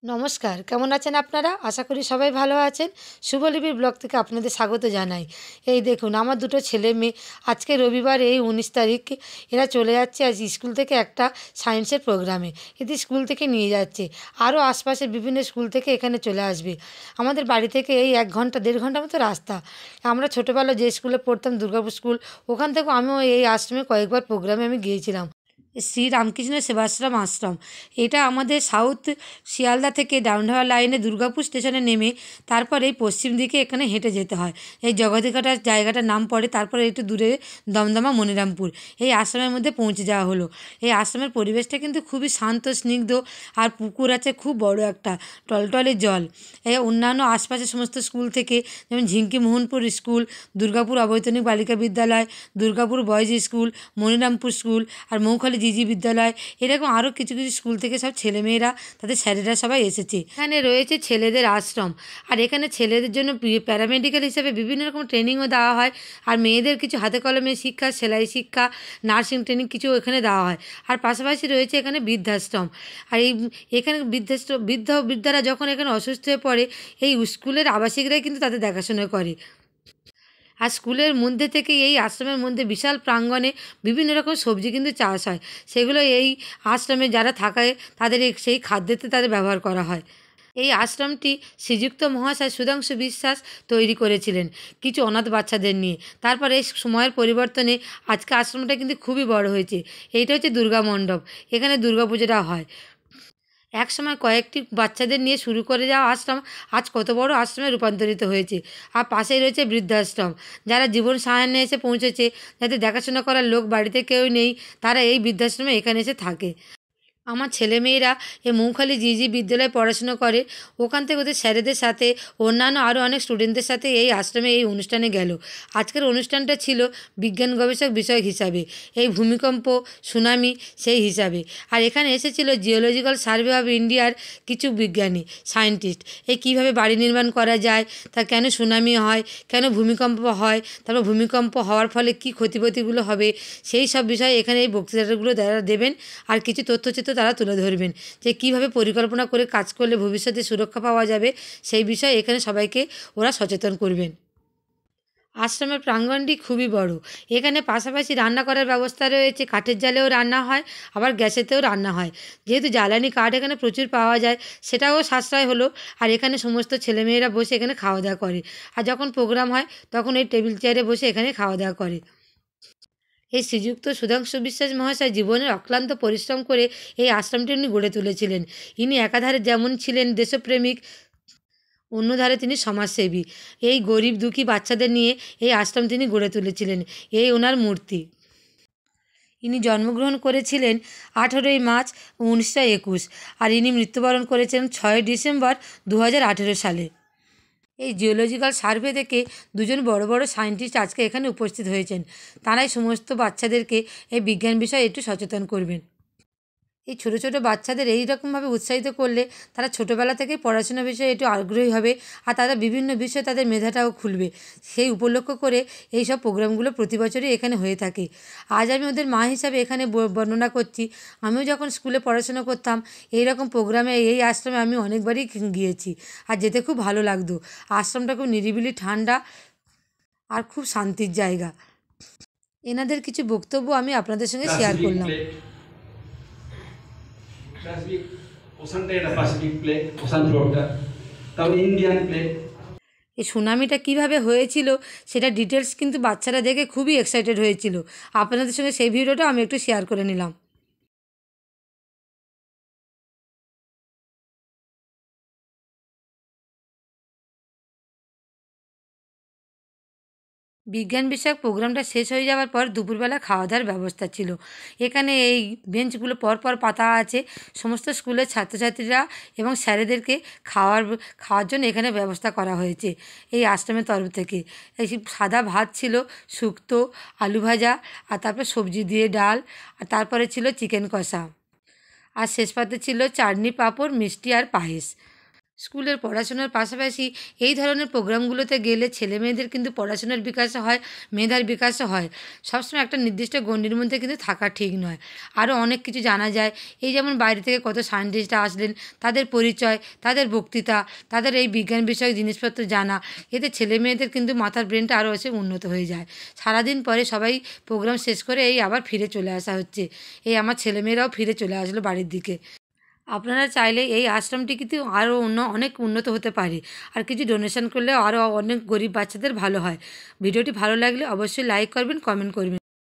নমস্কার, কেমন আছেন আপনারা? আশা করি সবাই ভালো আছেন। শুভলিপির ব্লগ থেকে আপনাদের স্বাগত জানাই। এই দেখুন আমার দুটো ছেলে মেয়ে আজকে রবিবার এই 19 তারিখ এরা চলে যাচ্ছে আজ স্কুল থেকে একটা সায়েন্সের প্রোগ্রামে। এদের স্কুল থেকে নিয়ে যাচ্ছে। আরও আশপাশের বিভিন্ন স্কুল থেকে এখানে চলে আসবে। আমাদের বাড়ি থেকে এই 1 ঘন্টা 1.5 ঘন্টা মতো রাস্তা। আমরা ছোটোবেলায় যে স্কুলে পড়তাম দুর্গাপুর স্কুল, ওখান থেকেও আমিও এই আশ্রমে কয়েকবার প্রোগ্রামে আমি গিয়েছিলাম। শ্রী রামকৃষ্ণ সেবাশ্রম আশ্রম, এটা আমাদের সাউথ শিয়ালদা থেকে ডাউনহাওয়া লাইনে দুর্গাপুর স্টেশনে নেমে তারপর এই পশ্চিম দিকে এখানে হেঁটে যেতে হয়। এই জগতিকাটার জায়গাটার নাম পড়ে, তারপরে একটু দূরে দমদমা মনিরামপুর। এই আশ্রমের মধ্যে পৌঁছে যাওয়া হলো। এই আশ্রমের পরিবেশটা কিন্তু খুবই শান্ত স্নিগ্ধ, আর পুকুর আছে খুব বড় একটা, টলটলে জল। এই অন্যান্য আশপাশের সমস্ত স্কুল থেকে, যেমন ঝিঙ্কি মোহনপুর স্কুল, দুর্গাপুর অবৈতনিক বালিকা বিদ্যালয়, Durgapur boys school, Monirampur school আর মৌখালি জিজি বিদ্যালয়, এরকম আরও কিছু কিছু স্কুল থেকে সব ছেলেমেয়েরা, তাদের স্যারেরা সবাই এসেছে। এখানে রয়েছে ছেলেদের আশ্রম, আর এখানে ছেলেদের জন্য প্যারামেডিক্যাল হিসেবে বিভিন্ন রকম ট্রেনিংও দেওয়া হয়। আর মেয়েদের কিছু হাতে কলমে শিক্ষা, সেলাই শিক্ষা, নার্সিং ট্রেনিং কিছু এখানে দেওয়া হয়। আর পাশাপাশি রয়েছে এখানে বৃদ্ধাশ্রম। আর এখানে বৃদ্ধারা যখন এখানে অসুস্থ হয়ে পড়ে, এই স্কুলের আবাসিকরাই কিন্তু তাদের দেখাশোনা করে। আর স্কুলের মধ্যে থেকে এই আশ্রমের মধ্যে বিশাল প্রাঙ্গণে বিভিন্ন রকম সবজি কিন্তু চাষ হয়। সেগুলো এই আশ্রমে যারা থাকায় তাদের সেই খাদ্যেতে তাদের ব্যবহার করা হয়। এই আশ্রমটি শ্রীযুক্ত মহাশয় সুধাংশু বিশ্বাস তৈরি করেছিলেন কিছু অনাথ বাচ্চাদের নিয়ে। তারপরে এই সময়ের পরিবর্তনে আজকে আশ্রমটা কিন্তু খুবই বড় হয়েছে। এইটা হচ্ছে দুর্গা মণ্ডপ, এখানে দুর্গাপুজোটা হয়। একসময় কয়েকটি বাচ্চাদের নিয়ে শুরু করে যাওয়া আশ্রম আজ কত বড় আশ্রমে রূপান্তরিত হয়েছে। আর পাশেই রয়েছে বৃদ্ধাশ্রম, যারা জীবন সায়ান্নে এসে পৌঁছেছে, যাদের দেখাশোনা করার লোক বাড়িতে কেউ নেই, তারা এই বৃদ্ধাশ্রমে এখানে এসে থাকে। আমার ছেলেমেয়েরা এই মৌখালি জিজি বিদ্যালয়ে পড়াশুনো করে। ওখান থেকে ওদের স্যারেদের সাথে অন্যান্য আরও অনেক স্টুডেন্টদের সাথে এই আশ্রমে এই অনুষ্ঠানে গেল। আজকের অনুষ্ঠানটা ছিল বিজ্ঞান গবেষক বিষয় হিসাবে, এই ভূমিকম্প সুনামি সেই হিসাবে। আর এখানে এসেছিল জিওলজিক্যাল সার্ভে অফ ইন্ডিয়ার কিছু বিজ্ঞানী, সায়েন্টিস্ট। এই কীভাবে বাড়ি নির্মাণ করা যায়, তা কেন সুনামি হয়, কেন ভূমিকম্প হয়, তারপর ভূমিকম্প হওয়ার ফলে কী ক্ষতিপতিগুলো হবে, সেই সব বিষয়ে এখানে এই বক্তৃতাগুলো তারা দেবেন। আর কিছু তথ্যচিত্র তারা তুলে ধরবেন, যে কীভাবে পরিকল্পনা করে কাজ করলে ভবিষ্যতে সুরক্ষা পাওয়া যাবে, সেই বিষয়ে এখানে সবাইকে ওরা সচেতন করবেন। আশ্রমের প্রাঙ্গণটি খুবই বড়। এখানে পাশাপাশি রান্না করার ব্যবস্থা রয়েছে, কাঠের জালেও রান্না হয়, আবার গ্যাসেতেও রান্না হয়। যেহেতু জ্বালানি কাঠ এখানে প্রচুর পাওয়া যায়, সেটাও সাশ্রয় হলো। আর এখানে সমস্ত ছেলেমেয়েরা বসে এখানে খাওয়া দাওয়া করে। আর যখন প্রোগ্রাম হয় তখন এই টেবিল চেয়ারে বসে এখানে খাওয়া দাওয়া করে। এই শ্রীযুক্ত সুধাংশু বিশ্বাস মহাশয় জীবনের অক্লান্ত পরিশ্রম করে এই আশ্রমটি উনি গড়ে তুলেছিলেন। ইনি একাধারে যেমন ছিলেন দেশপ্রেমিক, অন্য ধারে তিনি সমাজসেবী। এই গরিব দুঃখী বাচ্চাদের নিয়ে এই আশ্রম তিনি গড়ে তুলেছিলেন। এই ওনার মূর্তি। ইনি জন্মগ্রহণ করেছিলেন 18ই মার্চ 1921, আর ইনি মৃত্যুবরণ করেছিলেন 6ই ডিসেম্বর 2018 সালে। এই জিওলজিক্যাল সার্ভে থেকে দুজন বড় বড় সায়েন্টিস্ট আজকে এখানে উপস্থিত হয়েছেন। তারাই সমস্ত বাচ্চাদেরকে এই বিজ্ঞান বিষয়ে একটু সচেতন করবেন। এই ছোটো ছোটো বাচ্চাদের এই রকমভাবে উৎসাহিত করলে তারা ছোটোবেলা থেকেই পড়াশোনা বিষয়ে একটু আগ্রহী হবে, আর তারা বিভিন্ন বিষয়ে তাদের মেধাটাও খুলবে। সেই উপলক্ষ করে এই সব প্রোগ্রামগুলো প্রতি বছরই এখানে হয়ে থাকে। আজ আমি ওদের মা হিসাবে এখানে বর্ণনা করছি। আমিও যখন স্কুলে পড়াশোনা করতাম এই রকম প্রোগ্রামে এই আশ্রমে আমি অনেকবারই গিয়েছি, আর যেতে খুব ভালো লাগতো। আশ্রমটা খুব নিরিবিলি, ঠান্ডা, আর খুব শান্তির জায়গা। এনাদের কিছু বক্তব্য আমি আপনাদের সঙ্গে শেয়ার করলাম। এই সুনামিটা কীভাবে হয়েছিল সেটা ডিটেলস কিন্তু বাচ্চারা দেখে খুবই এক্সাইটেড হয়েছিল। আপনাদের সঙ্গে সেই ভিডিওটা আমি একটু শেয়ার করে নিলাম। বিজ্ঞান বিষয়ক প্রোগ্রামটা শেষ হয়ে যাওয়ার পর দুপুরবেলা খাওয়া দাওয়ার ব্যবস্থা ছিল। এখানে এই বেঞ্চগুলো পরপর পাতা আছে। সমস্ত স্কুলের ছাত্রছাত্রীরা এবং স্যারেদেরকে খাওয়ার জন্য এখানে ব্যবস্থা করা হয়েছে এই আশ্রমের তরফ থেকে। এই সাদা ভাত ছিল, শুক্তো, আলু ভাজা, আর তারপর সবজি দিয়ে ডাল, আর তারপরে ছিল চিকেন কষা, আর শেষ পাতে ছিল চাটনি, পাঁপড়, মিষ্টি আর পায়েস। স্কুলের পড়াশোনার পাশাপাশি এই ধরনের প্রোগ্রামগুলোতে গেলে ছেলে মেয়েদের কিন্তু পড়াশোনার বিকাশও হয়, মেধার বিকাশও হয়। সবসময় একটা নির্দিষ্ট গণ্ডির মধ্যে কিন্তু থাকা ঠিক নয়। আরও অনেক কিছু জানা যায়। এই যেমন বাইরে থেকে কত সায়েন্টিস্টরা আসলেন, তাদের পরিচয়, তাদের বক্তৃতা, তাদের এই বিজ্ঞান বিষয়ক জিনিসপত্র জানা, এতে ছেলে মেয়েদের কিন্তু মাথার ব্রেনটা আরও এসে উন্নত হয়ে যায়। সারাদিন পরে সবাই প্রোগ্রাম শেষ করে এই আবার ফিরে চলে আসা হচ্ছে। এই আমার ছেলেমেয়েরাও ফিরে চলে আসলো বাড়ির দিকে। আপনারা চাইলে এই আশ্রমটি কিন্তু আরও অনেক উন্নত হতে পারে। আর কিছু ডোনেশন করলে আরও অনেক গরিব বাচ্চাদের ভালো হয়। ভিডিওটি ভালো লাগলে অবশ্যই লাইক করবেন, কমেন্ট করবেন।